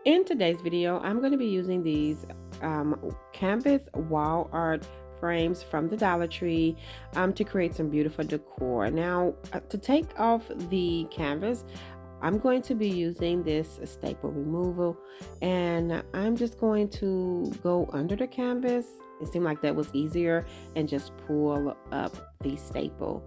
In today's video, I'm going to be using these canvas wall art frames from the Dollar Tree to create some beautiful decor. Now, to take off the canvas, I'm going to be using this staple removal, and I'm just going to go under the canvas. It seemed like that was easier, and just pull up the staple.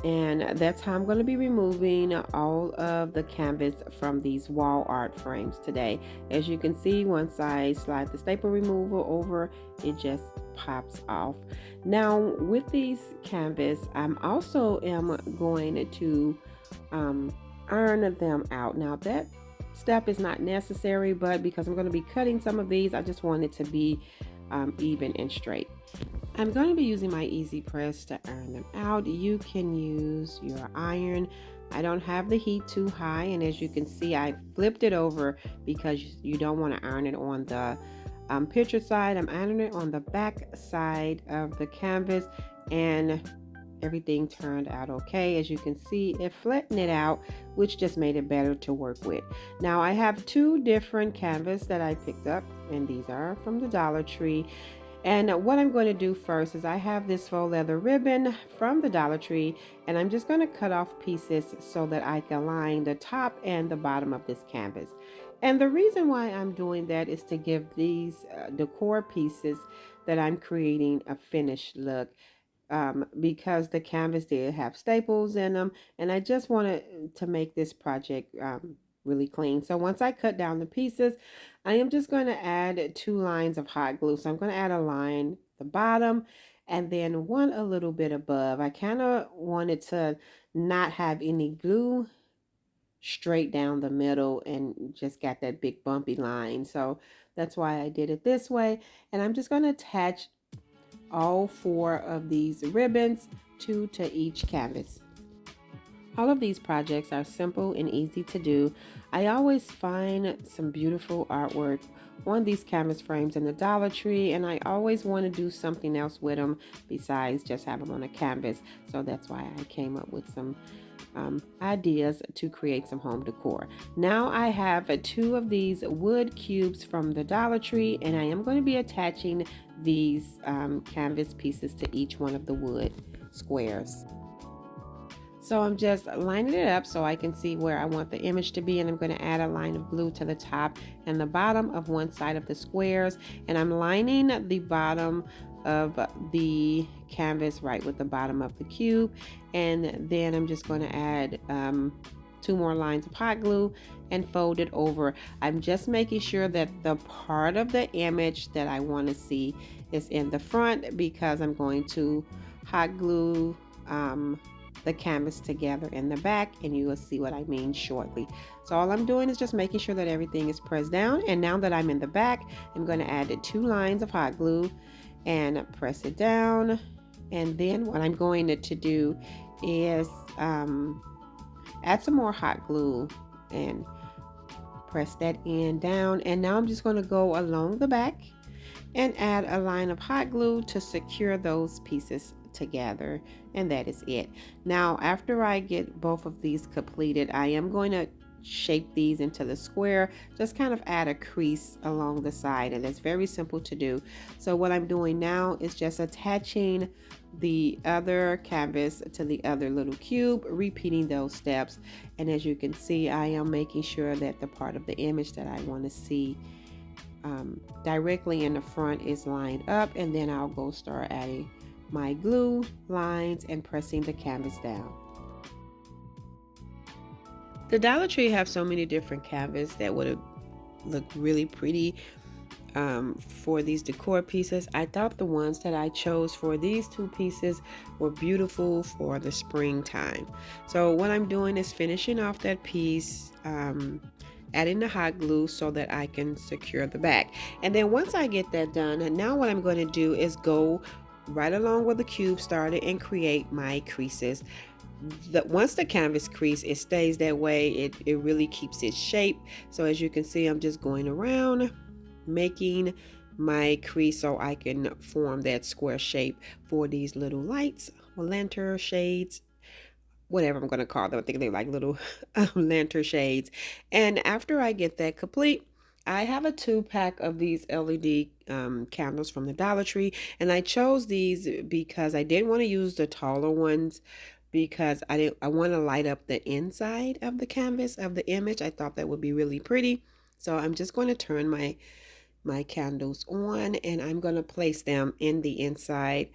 And that's how I'm going to be removing all of the canvas from these wall art frames today. As you can see, once I slide the staple remover over, it just pops off. Now with these canvas, I'm also am going to iron them out. Now that step is not necessary, but because I'm going to be cutting some of these, I just want it to be even and straight. I'm going to be using my easy press to iron them out. You can use your iron. I don't have the heat too high, and as you can see, I flipped it over because you don't want to iron it on the picture side. I'm ironing it on the back side of the canvas, and everything turned out okay. As you can see, it flattened it out, which just made it better to work with. Now I have two different canvas that I picked up, and these are from the Dollar Tree. And what I'm going to do first is I have this faux leather ribbon from the Dollar Tree, and I'm just going to cut off pieces so that I can line the top and the bottom of this canvas. And the reason why I'm doing that is to give these decor pieces that I'm creating a finished look, because the canvas did have staples in them, and I just wanted to make this project really clean. So once I cut down the pieces, I am just going to add 2 lines of hot glue. So I'm going to add a line at the bottom and then one a little bit above. I kind of wanted to not have any glue straight down the middle and just got that big bumpy line. So that's why I did it this way. And I'm just going to attach all 4 of these ribbons, 2 to each canvas. All of these projects are simple and easy to do. I always find some beautiful artwork on these canvas frames in the Dollar Tree, and I always want to do something else with them besides just have them on a canvas. So that's why I came up with some ideas to create some home decor. Now I have 2 of these wood cubes from the Dollar Tree, and I am going to be attaching these canvas pieces to each one of the wood squares. So I'm just lining it up so I can see where I want the image to be, and I'm going to add a line of glue to the top and the bottom of one side of the squares, and I'm lining the bottom of the canvas right with the bottom of the cube, and then I'm just going to add 2 more lines of hot glue and fold it over. I'm just making sure that the part of the image that I want to see is in the front, because I'm going to hot glue the canvas together in the back, and you will see what I mean shortly. So all I'm doing is just making sure that everything is pressed down, and now that I'm in the back, I'm going to add 2 lines of hot glue and press it down. And then what I'm going to do is add some more hot glue and press that end down, and now I'm just going to go along the back and add a line of hot glue to secure those pieces together, and that is it. Now after I get both of these completed, I am going to shape these into the square, just kind of add a crease along the side, and it's very simple to do. So what I'm doing now is just attaching the other canvas to the other little cube, repeating those steps, and as you can see, I am making sure that the part of the image that I want to see directly in the front is lined up, and then I'll go start adding my glue lines and pressing the canvas down. The Dollar Tree have so many different canvas that would look really pretty for these decor pieces. I thought the ones that I chose for these 2 pieces were beautiful for the springtime. So what I'm doing is finishing off that piece, adding the hot glue so that I can secure the back. And then once I get that done, and now what I'm going to do is go right along where the cube started and create my creases. Once the canvas crease, it stays that way. It really keeps its shape. So as you can see, I'm just going around making my crease so I can form that square shape for these little lights, lantern shades, whatever I'm going to call them. I think they're like little lantern shades. And after I get that complete, I have a 2-pack of these LED candles from the Dollar Tree, and I chose these because I didn't want to use the taller ones because I want to light up the inside of the canvas of the image. I thought that would be really pretty. So I'm just going to turn my candles on, and I'm going to place them in the inside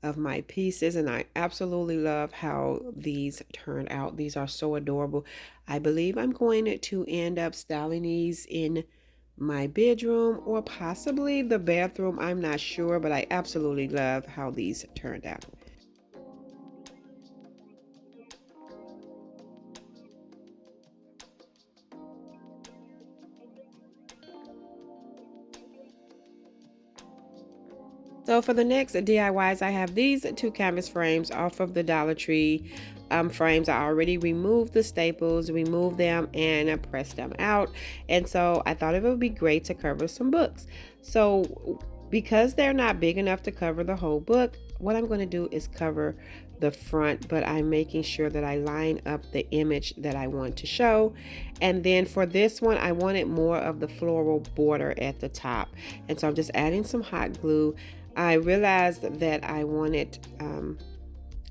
of my pieces, and I absolutely love how these turned out. These are so adorable. I believe I'm going to end up styling these in my bedroom or possibly the bathroom. I'm not sure, but I absolutely love how these turned out. So for the next DIYs, I have these 2 canvas frames off of the Dollar Tree frames. I already removed the staples, removed them, and I pressed them out. And so I thought it would be great to cover some books. So because they're not big enough to cover the whole book, what I'm going to do is cover the front, but I'm making sure that I line up the image that I want to show. And then for this one, I wanted more of the floral border at the top. And so I'm just adding some hot glue. I realized that I wanted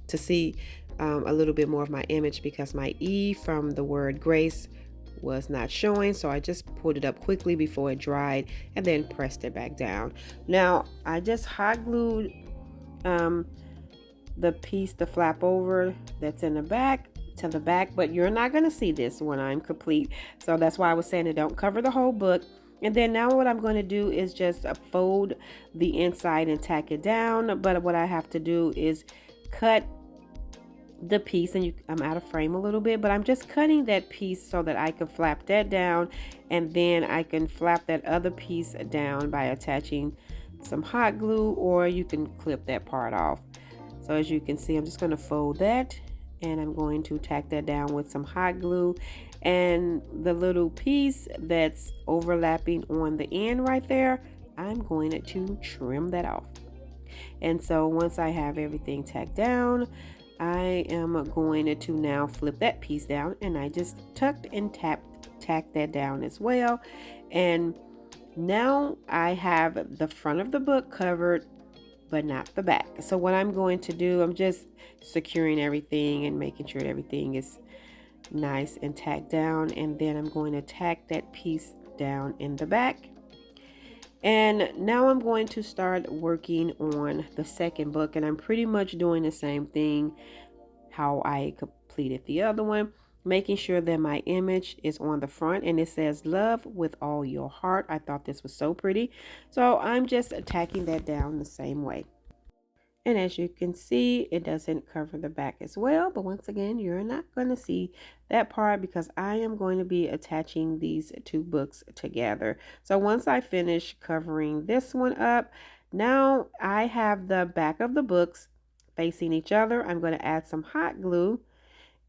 to see a little bit more of my image because my E from the word grace was not showing, so I just pulled it up quickly before it dried and then pressed it back down. Now I just hot glued um, the piece, the flap over that's in the back to the back, but you're not going to see this when I'm complete. So that's why I was saying it don't cover the whole book. And then now what I'm going to do is just fold the inside and tack it down. But what I have to do is cut the piece, and I'm out of frame a little bit, but I'm just cutting that piece so that I can flap that down, and then I can flap that other piece down by attaching some hot glue, or you can clip that part off. So as you can see, I'm just going to fold that, and I'm going to tack that down with some hot glue, and the little piece that's overlapping on the end right there, I'm going to trim that off. And so once I have everything tacked down, I am going to now flip that piece down, and I just tucked and tacked that down as well. And now I have the front of the book covered, but not the back. So what I'm going to do, I'm just securing everything and making sure everything is nice and tacked down, and then I'm going to tack that piece down in the back. And now I'm going to start working on the second book, and I'm pretty much doing the same thing how I completed the other one, making sure that my image is on the front and it says love with all your heart. I thought this was so pretty, so I'm just tacking that down the same way. And as you can see, it doesn't cover the back as well, but once again, you're not going to see that part because I am going to be attaching these 2 books together. So once I finish covering this one up, now I have the back of the books facing each other. I'm going to add some hot glue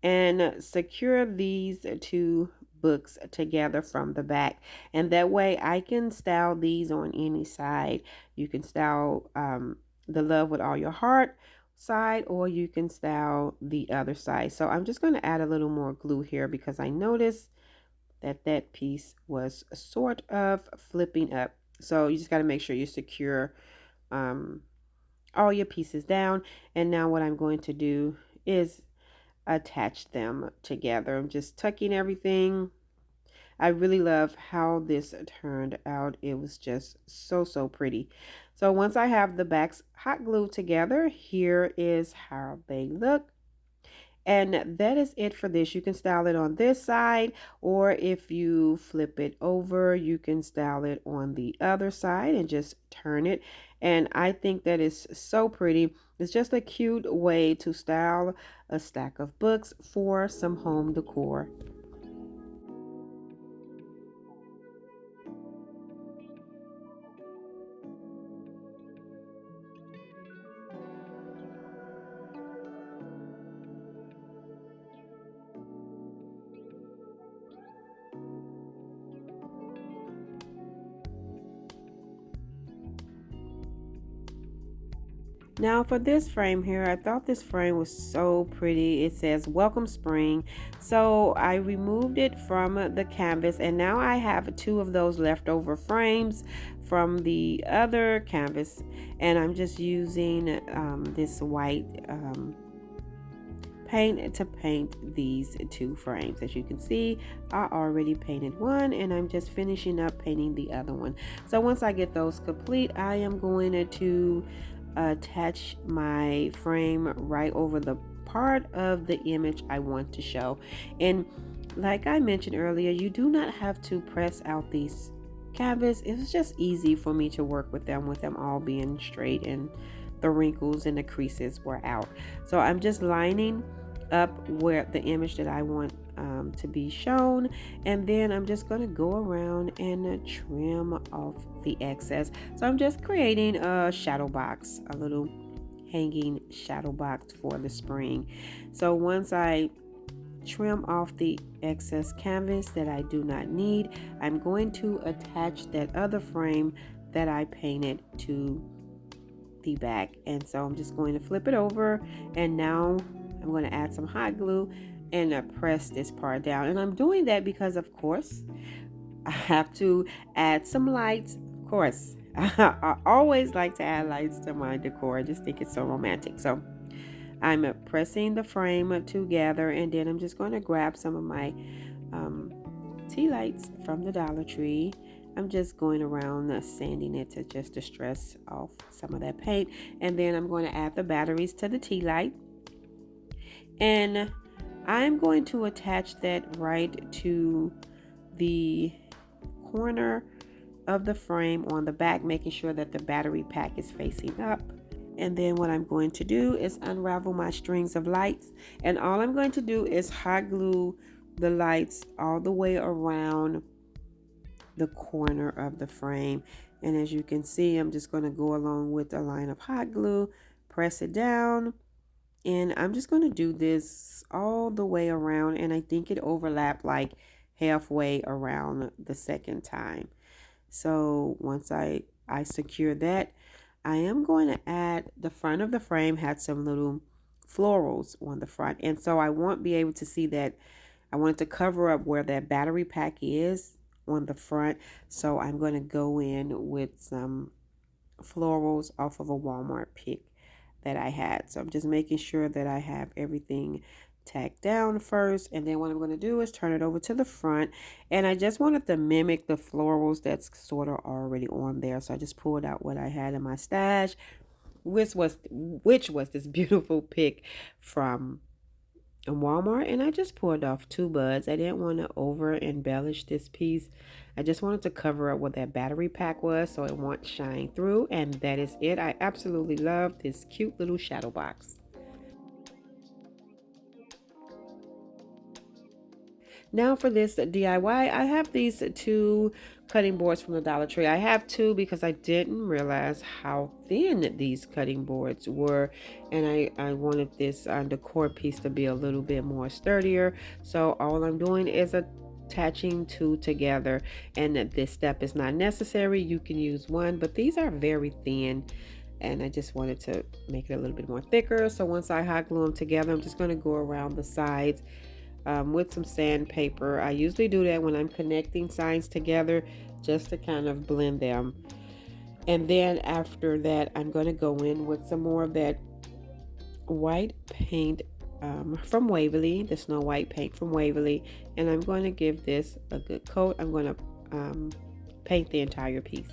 and secure these 2 books together from the back, and that way I can style these on any side. You can style the love with all your heart side, or you can style the other side. So I'm just going to add a little more glue here because I noticed that that piece was sort of flipping up. So you just got to make sure you secure um, all your pieces down. And now what I'm going to do is attach them together. I'm just tucking everything. I really love how this turned out. It was just so pretty. So once I have the backs hot glued together, here is how they look. And that is it for this. You can style it on this side, or if you flip it over, you can style it on the other side and just turn it. And I think that is so pretty. It's just a cute way to style a stack of books for some home decor. Now for this frame here, I thought this frame was so pretty. It says welcome spring. So I removed it from the canvas, and now I have two of those leftover frames from the other canvas, and I'm just using this white paint to paint these two frames. As you can see, I already painted one, and I'm just finishing up painting the other one. So once I get those complete, I am going to attach my frame right over the part of the image I want to show. And like I mentioned earlier, you do not have to press out these canvas. It was just easy for me to work with them all being straight and the wrinkles and the creases were out. So I'm just lining up where the image that I want to be shown, and then I'm just going to go around and trim off the excess. So I'm just creating a shadow box, a little hanging shadow box for the spring. So once I trim off the excess canvas that I do not need, I'm going to attach that other frame that I painted to the back. And so I'm just going to flip it over, and now I'm going to add some hot glue and press this part down. And I'm doing that because, of course, I have to add some lights. Of course, I always like to add lights to my decor. I just think it's so romantic. So I'm pressing the frame together, and then I'm just going to grab some of my tea lights from the Dollar Tree. I'm just going around sanding it to just distress off some of that paint, and then I'm going to add the batteries to the tea light, and I'm going to attach that right to the corner of the frame on the back, making sure that the battery pack is facing up. And then what I'm going to do is unravel my strings of lights, and all I'm going to do is hot glue the lights all the way around the corner of the frame. And as you can see, I'm just going to go along with a line of hot glue, press it down, and I'm just going to do this all the way around, and I think it overlapped like halfway around the second time. So once I secure that, I am going to add the front of the frame had some little florals on the front, and so I won't be able to see that. I wanted to cover up where that battery pack is on the front, so I'm going to go in with some florals off of a Walmart pick that I had. So I'm just making sure that I have everything tacked down first, and then what I'm going to do is turn it over to the front, and I just wanted to mimic the florals that's sort of already on there. So I just pulled out what I had in my stash, which was this beautiful pick from Walmart, and I just pulled off two buds. I didn't want to over embellish this piece. I just wanted to cover up what that battery pack was so it won't shine through, and that is it. I absolutely love this cute little shadow box. Now for this DIY, I have these two cutting boards from the Dollar Tree. I have two because I didn't realize how thin these cutting boards were, and I wanted this decor piece to be a little bit more sturdier. So all I'm doing is attaching two together, and this step is not necessary. You can use one, but these are very thin, and I just wanted to make it a little bit more thicker. So once I hot glue them together, I'm just going to go around the sides with some sandpaper. I usually do that when I'm connecting signs together, just to kind of blend them. And then after that, I'm going to go in with some more of that white paint from Waverly, the Snow White paint from Waverly, and I'm going to give this a good coat. I'm going to paint the entire piece.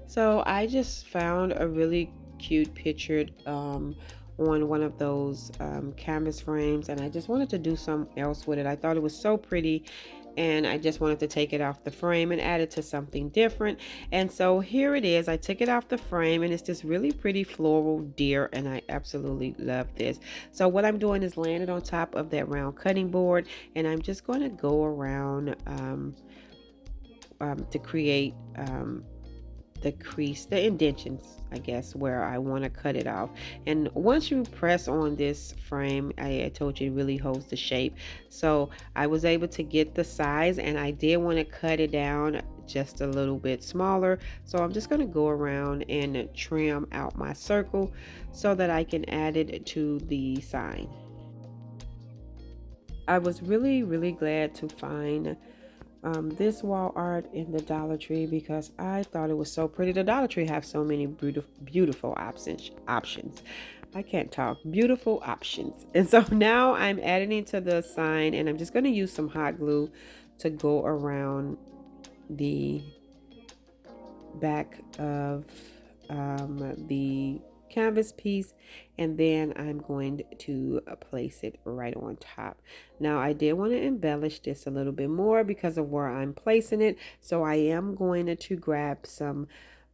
So I just found a really cute pictured on one of those canvas frames, and I just wanted to do something else with it. I thought it was so pretty, and I just wanted to take it off the frame and add it to something different. And so here it is. I took it off the frame, and it's this really pretty floral deer, and I absolutely love this. So what I'm doing is laying it on top of that round cutting board, and I'm just going to go around to create the crease, the indentions, I guess, where I want to cut it off. And once you press on this frame, I told you it really holds the shape. So I was able to get the size, and I did want to cut it down just a little bit smaller. So I'm just going to go around and trim out my circle so that I can add it to the sign. I was really glad to find this wall art in the Dollar Tree because I thought it was so pretty. The Dollar Tree have so many beautiful options. I can't talk. Beautiful options. And so now I'm adding it to the sign, and I'm just going to use some hot glue to go around the back of the canvas piece, and then I'm going to place it right on top. Now I did want to embellish this a little bit more because of where I'm placing it, so I am going to grab some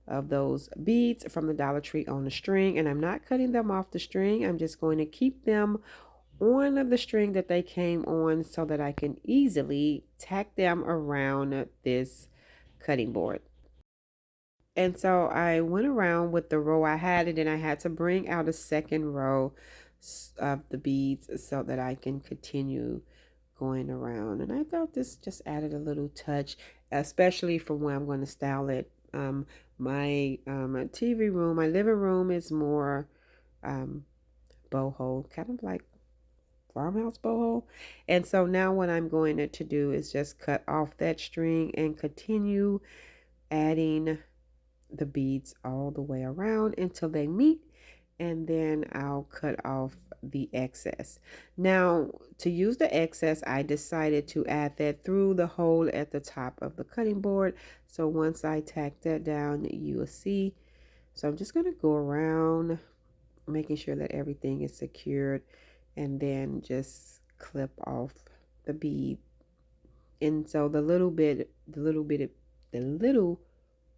of those beads from the Dollar Tree on the string, and I'm not cutting them off the string. I'm just going to keep them on the string that they came on so that I can easily tack them around this cutting board. And so I went around with the row I had, and then I had to bring out a second row of the beads so that I can continue going around. And I thought this just added a little touch, especially for where I'm going to style it. My TV room, my living room is more um, boho, kind of like farmhouse boho. And so now what I'm going to do is just cut off that string and continue adding the beads all the way around until they meet, and then I'll cut off the excess. Now to use the excess, I decided to add that through the hole at the top of the cutting board. So once I tack that down, you will see. So I'm just going to go around making sure that everything is secured, and then just clip off the bead. And so the little bit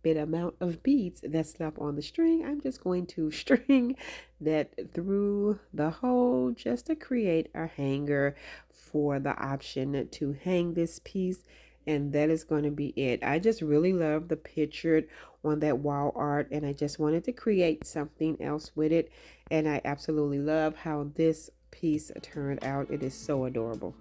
amount of beads that's left on the string, I'm just going to string that through the hole just to create a hanger for the option to hang this piece. And that is going to be it. I just really love the picture on that wall art, and I just wanted to create something else with it. And I absolutely love how this piece turned out. It is so adorable.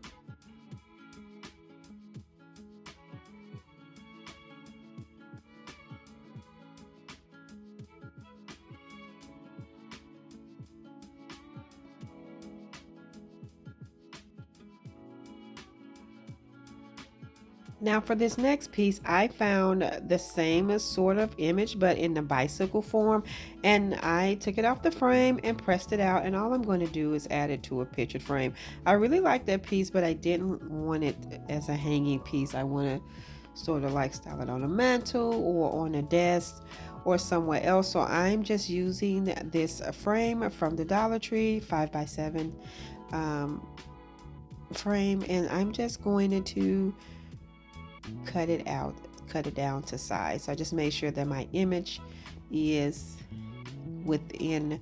Now for this next piece, I found the same sort of image but in the bicycle form, and I took it off the frame and pressed it out, and all I'm going to do is add it to a pictured frame. I really like that piece, but I didn't want it as a hanging piece. I want to sort of like style it on a mantle or on a desk or somewhere else. So I'm just using this frame from the Dollar Tree 5x7 um, frame, and I'm just going to cut it out, cut it down to size. So I just made sure that my image is within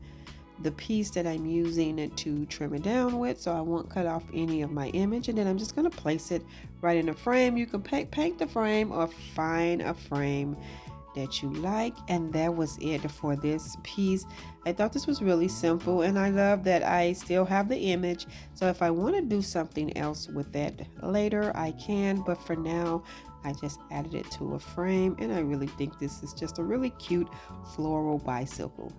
the piece that I'm using to trim it down with, so I won't cut off any of my image. And then I'm just going to place it right in the frame. You can paint the frame or find a frame that you like, and that was it for this piece. I thought this was really simple, and I love that I still have the image, so if I want to do something else with that later I can, but for now I just added it to a frame, and I really think this is just a really cute floral bicycle.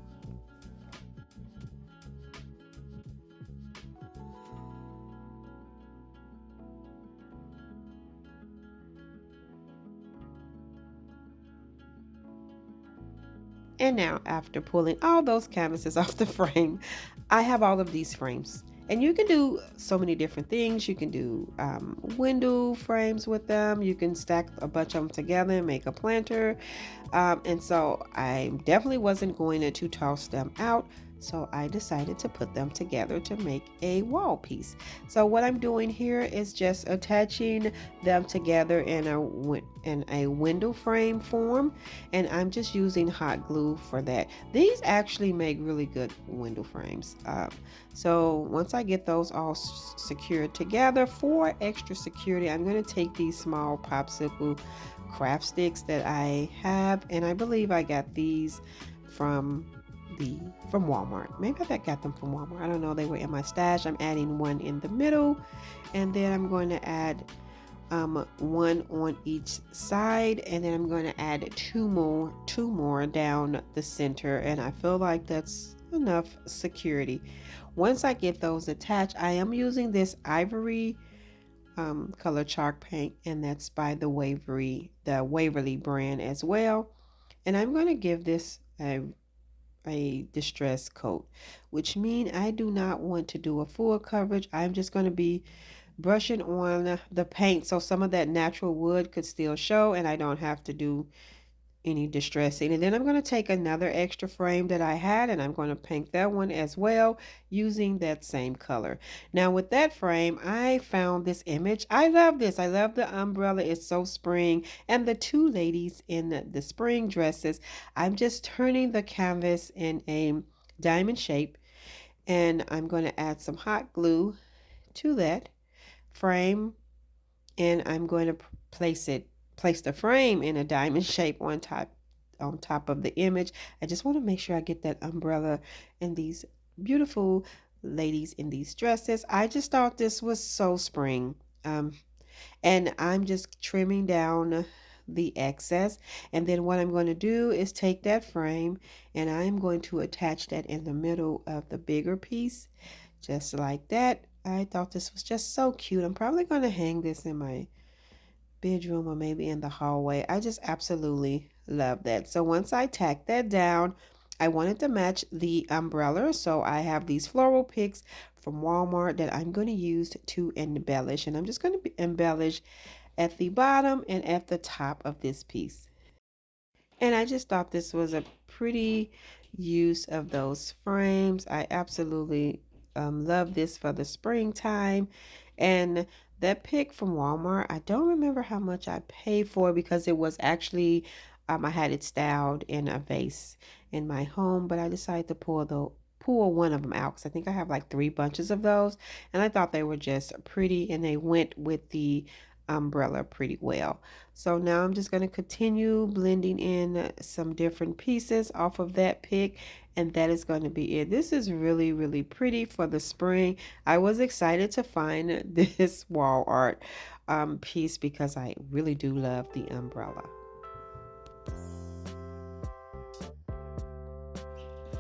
And now, after pulling all those canvases off the frame, I have all of these frames. And you can do so many different things. You can do window frames with them. You can stack a bunch of them together and make a planter. And so I definitely wasn't going to toss them out. So I decided to put them together to make a wall piece. So what I'm doing here is just attaching them together in a window frame form, and I'm just using hot glue for that. These actually make really good window frames. So once I get those all secured together, for extra security, I'm going to take these small popsicle craft sticks that I have, and I believe I got these from from Walmart. Maybe I got them from Walmart. I don't know. They were in my stash. I'm adding one in the middle, and then I'm going to add one on each side, and then I'm going to add two more down the center, and I feel like that's enough security. Once I get those attached, I am using this ivory color chalk paint, and that's by the Waverly brand as well. And I'm going to give this a distress coat, which means I do not want to do a full coverage. I'm just going to be brushing on the paint so some of that natural wood could still show, and I don't have to do any distressing. And then I'm going to take another extra frame that I had, and I'm going to paint that one as well using that same color. Now with that frame, I found this image. I love this. I love the umbrella. It's so spring, and the two ladies in the spring dresses. I'm just turning the canvas in a diamond shape, and I'm going to add some hot glue to that frame, and I'm going to place the frame in a diamond shape on top of the image. I just want to make sure I get that umbrella and these beautiful ladies in these dresses. I just thought this was so spring. And I'm just trimming down the excess, and then what I'm going to do is take that frame and I'm going to attach that in the middle of the bigger piece, just like that. I thought this was just so cute. I'm probably going to hang this in my bedroom or maybe in the hallway. I just absolutely love that. So once I tack that down, I wanted to match the umbrella, so I have these floral picks from Walmart that I'm going to use to embellish, and I'm just going to embellish at the bottom and at the top of this piece. And I just thought this was a pretty use of those frames. I absolutely love this for the springtime. And that pick from Walmart, I don't remember how much I paid for, because it was actually, I had it styled in a vase in my home, but I decided to pull one of them out because I think I have like 3 bunches of those, and I thought they were just pretty, and they went with the umbrella pretty well. So now I'm just going to continue blending in some different pieces off of that pick, and that is going to be it. This is really, really pretty for the spring. I was excited to find this wall art piece because I really do love the umbrella.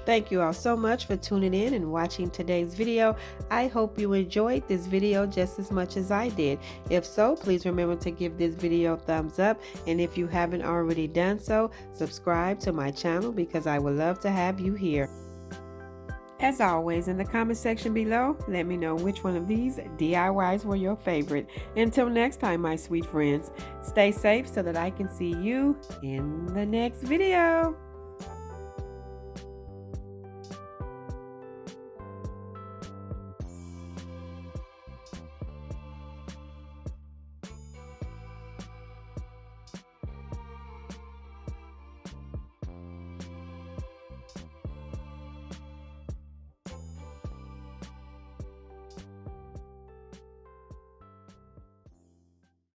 Thank you all so much for tuning in and watching today's video. I hope you enjoyed this video just as much as I did. If so, please remember to give this video a thumbs up. And if you haven't already done so, subscribe to my channel because I would love to have you here. As always, in the comment section below, let me know which one of these DIYs were your favorite. Until next time, my sweet friends, stay safe so that I can see you in the next video.